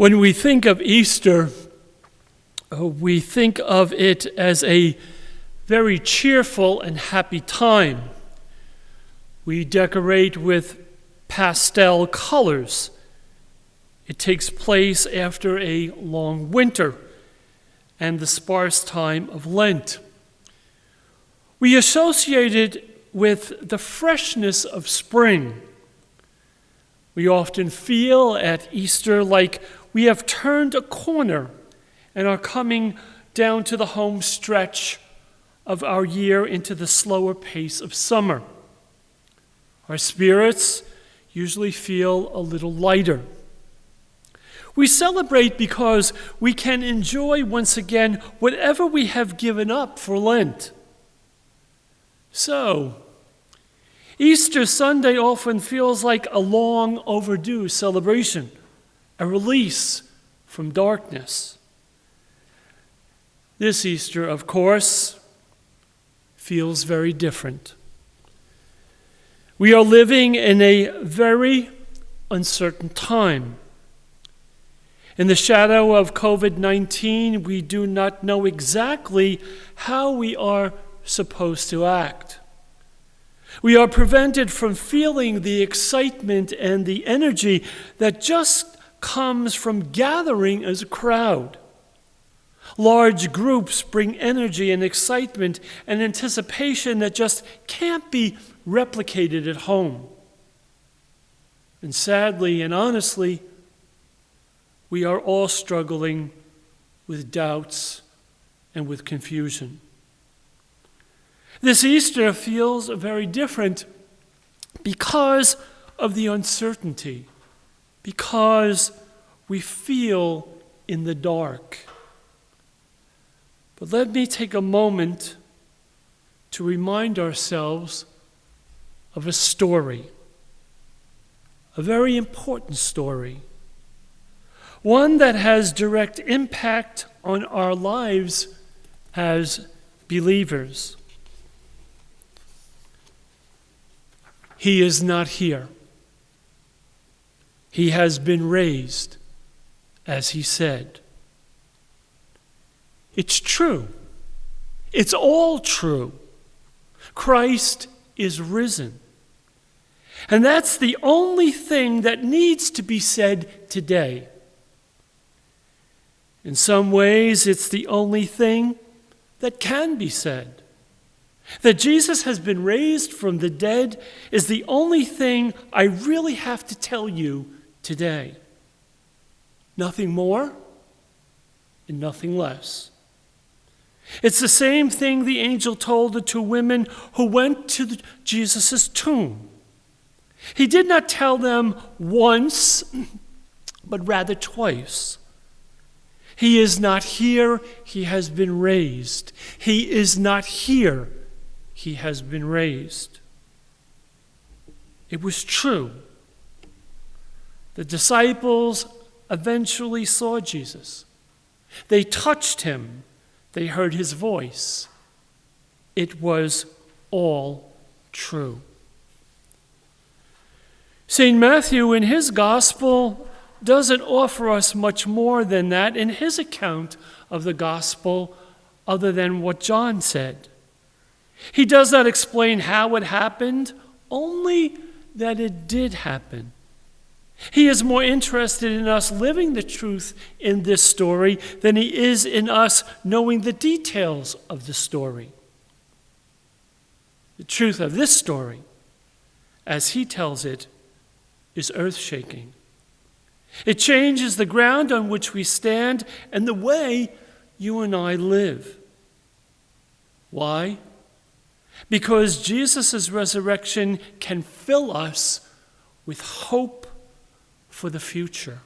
When we think of Easter, we think of it as a very cheerful and happy time. We decorate with pastel colors. It takes place after a long winter and the sparse time of Lent. We associate it with the freshness of spring. We often feel at Easter like we have turned a corner and are coming down to the home stretch of our year into the slower pace of summer. Our spirits usually feel a little lighter. We celebrate because we can enjoy once again whatever we have given up for Lent. So, Easter Sunday often feels like a long overdue celebration, a release from darkness. This Easter, of course, feels very different. We are living in a very uncertain time. In the shadow of COVID-19, we do not know exactly how we are supposed to act. We are prevented from feeling the excitement and the energy that just comes from gathering as a crowd. Large groups bring energy and excitement and anticipation that just can't be replicated at home. And sadly and honestly, we are all struggling with doubts and with confusion. This Easter feels very different because of the uncertainty, because we feel in the dark. But let me take a moment to remind ourselves of a story, a very important story, one that has direct impact on our lives as believers. He is not here. He has been raised, as he said. It's true. It's all true. Christ is risen. And that's the only thing that needs to be said today. In some ways, it's the only thing that can be said. That Jesus has been raised from the dead is the only thing I really have to tell you today. Nothing more and nothing less. It's the same thing the angel told the two women who went to Jesus' tomb. He did not tell them once, but rather twice. He is not here, he has been raised. He is not here, he has been raised. It was true. The disciples eventually saw Jesus. They touched him. They heard his voice. It was all true. St. Matthew, in his gospel, doesn't offer us much more than that in his account of the gospel, other than what John said. He does not explain how it happened, only that it did happen. He is more interested in us living the truth in this story than he is in us knowing the details of the story. The truth of this story, as he tells it, is earth-shaking. It changes the ground on which we stand and the way you and I live. Why? Because Jesus' resurrection can fill us with hope for the future.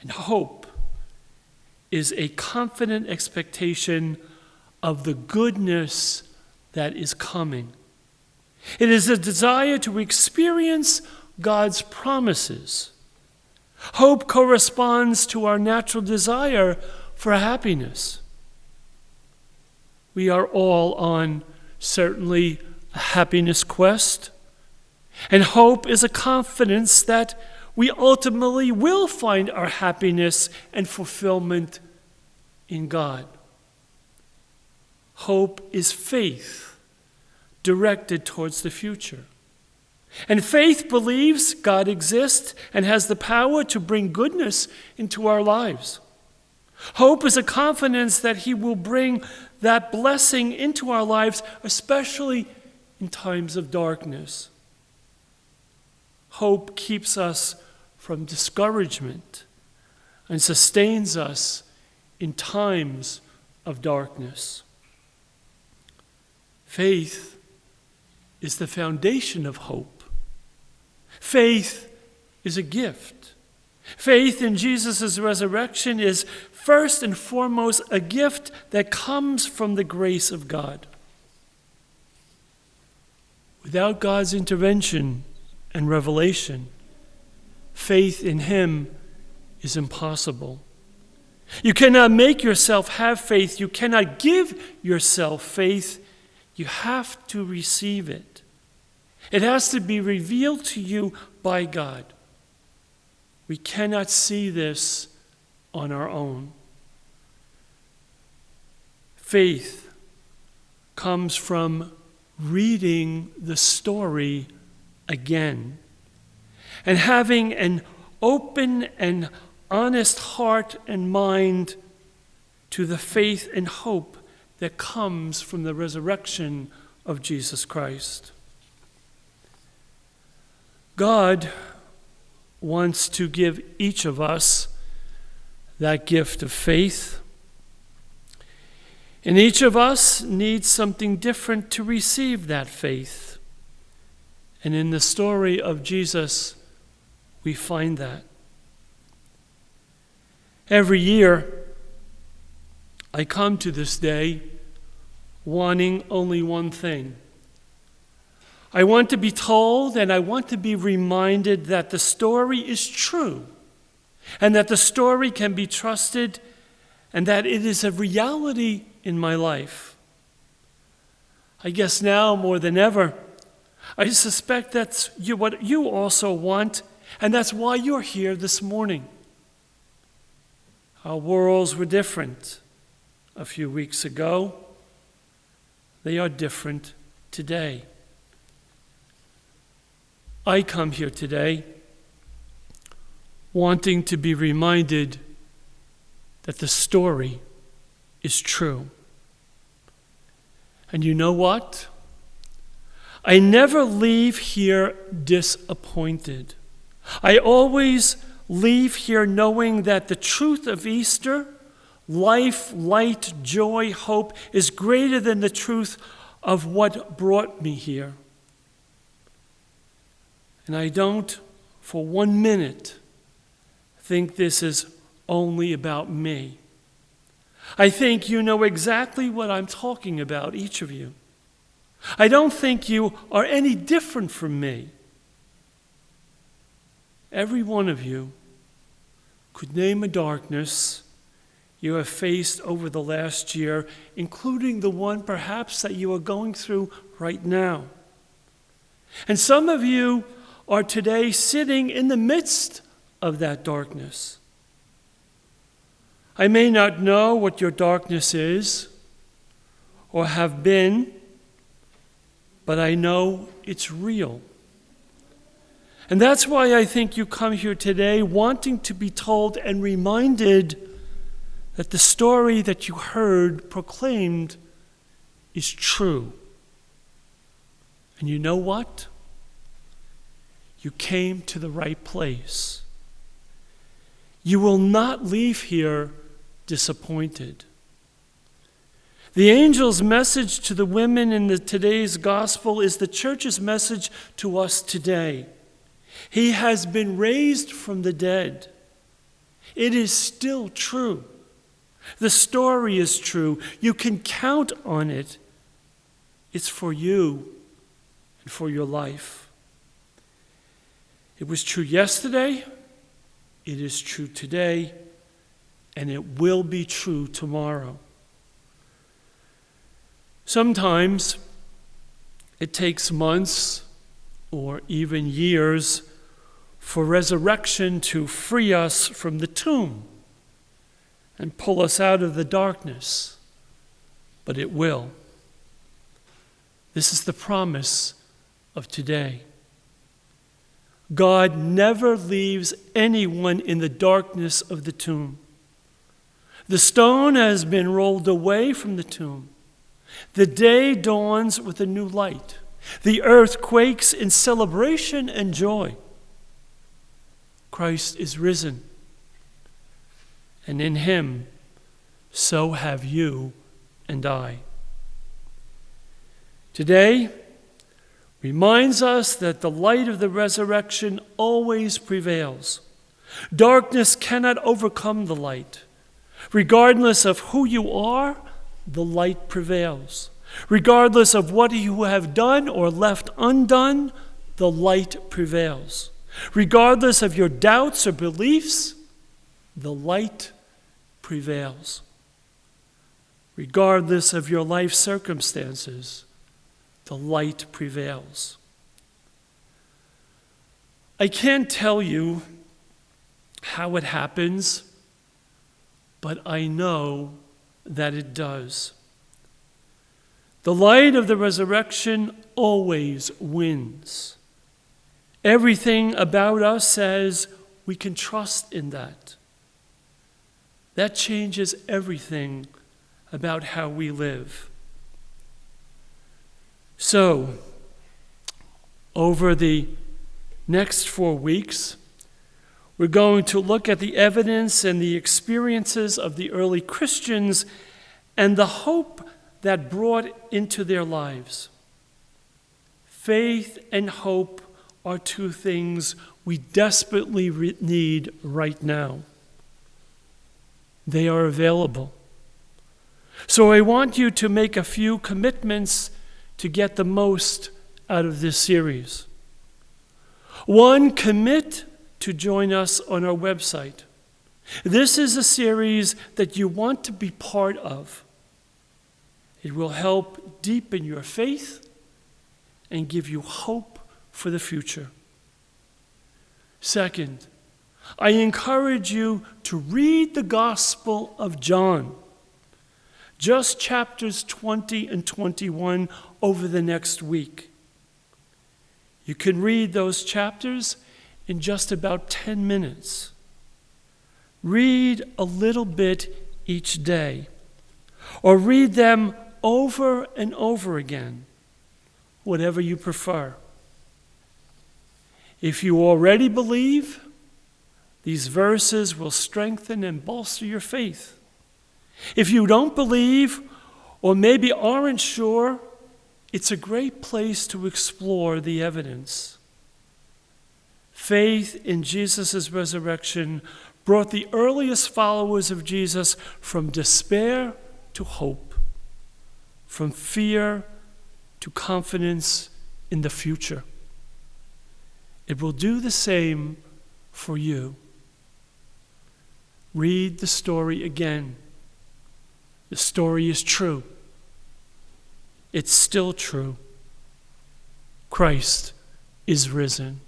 And hope is a confident expectation of the goodness that is coming. It is a desire to experience God's promises. Hope corresponds to our natural desire for happiness. We are all on certainly a happiness quest, and hope is a confidence that we ultimately will find our happiness and fulfillment in God. Hope is faith directed towards the future. And faith believes God exists and has the power to bring goodness into our lives. Hope is a confidence that He will bring that blessing into our lives, especially in times of darkness. Hope keeps us from discouragement and sustains us in times of darkness. Faith is the foundation of hope. Faith is a gift. Faith in Jesus' resurrection is first and foremost a gift that comes from the grace of God. Without God's intervention and revelation, faith in Him is impossible. You cannot make yourself have faith. You cannot give yourself faith. You have to receive it. It has to be revealed to you by God. We cannot see this on our own. Faith comes from reading the story again and having an open and honest heart and mind to the faith and hope that comes from the resurrection of Jesus Christ. God wants to give each of us that gift of faith. And each of us needs something different to receive that faith. And in the story of Jesus, we find that. Every year, I come to this day wanting only one thing. I want to be told and I want to be reminded that the story is true and that the story can be trusted and that it is a reality in my life. I guess now more than ever, I suspect that's what you also want, and that's why you're here this morning. Our worlds were different a few weeks ago. They are different today. I come here today wanting to be reminded that the story is true. And you know what? I never leave here disappointed. I always leave here knowing that the truth of Easter, life, light, joy, hope, is greater than the truth of what brought me here. And I don't, for 1 minute, think this is only about me. I think you know exactly what I'm talking about, each of you. I don't think you are any different from me. Every one of you could name a darkness you have faced over the last year, including the one perhaps that you are going through right now. And some of you are today sitting in the midst of that darkness. I may not know what your darkness is or have been, but I know it's real. And that's why I think you come here today wanting to be told and reminded that the story that you heard proclaimed is true. And you know what? You came to the right place. You will not leave here disappointed. The angel's message to the women in today's gospel is the church's message to us today. He has been raised from the dead. It is still true. The story is true. You can count on it. It's for you and for your life. It was true yesterday, it is true today, and it will be true tomorrow. Sometimes it takes months or even years for resurrection to free us from the tomb and pull us out of the darkness, but it will. This is the promise of today. God never leaves anyone in the darkness of the tomb. The stone has been rolled away from the tomb. The day dawns with a new light. The earth quakes in celebration and joy. Christ is risen, and in him, so have you and I. Today reminds us that the light of the resurrection always prevails. Darkness cannot overcome the light. Regardless of who you are, the light prevails. Regardless of what you have done or left undone, the light prevails. Regardless of your doubts or beliefs, the light prevails. Regardless of your life circumstances, the light prevails. I can't tell you how it happens, but I know that it does. The light of the resurrection always wins. Everything about us says we can trust in that. That changes everything about how we live. So, over the next 4 weeks, we're going to look at the evidence and the experiences of the early Christians and the hope that brought into their lives. Faith and hope are two things we desperately need right now. They are available. So I want you to make a few commitments to get the most out of this series. 1, commit to join us on our website. This is a series that you want to be part of. It will help deepen your faith and give you hope for the future. 2, I encourage you to read the Gospel of John, just chapters 20 and 21 over the next week. You can read those chapters in just about 10 minutes. Read a little bit each day, or read them over and over again, whatever you prefer. If you already believe, these verses will strengthen and bolster your faith. If you don't believe, or maybe aren't sure, it's a great place to explore the evidence. Faith in Jesus' resurrection brought the earliest followers of Jesus from despair to hope, from fear to confidence in the future. It will do the same for you. Read the story again. The story is true. It's still true. Christ is risen.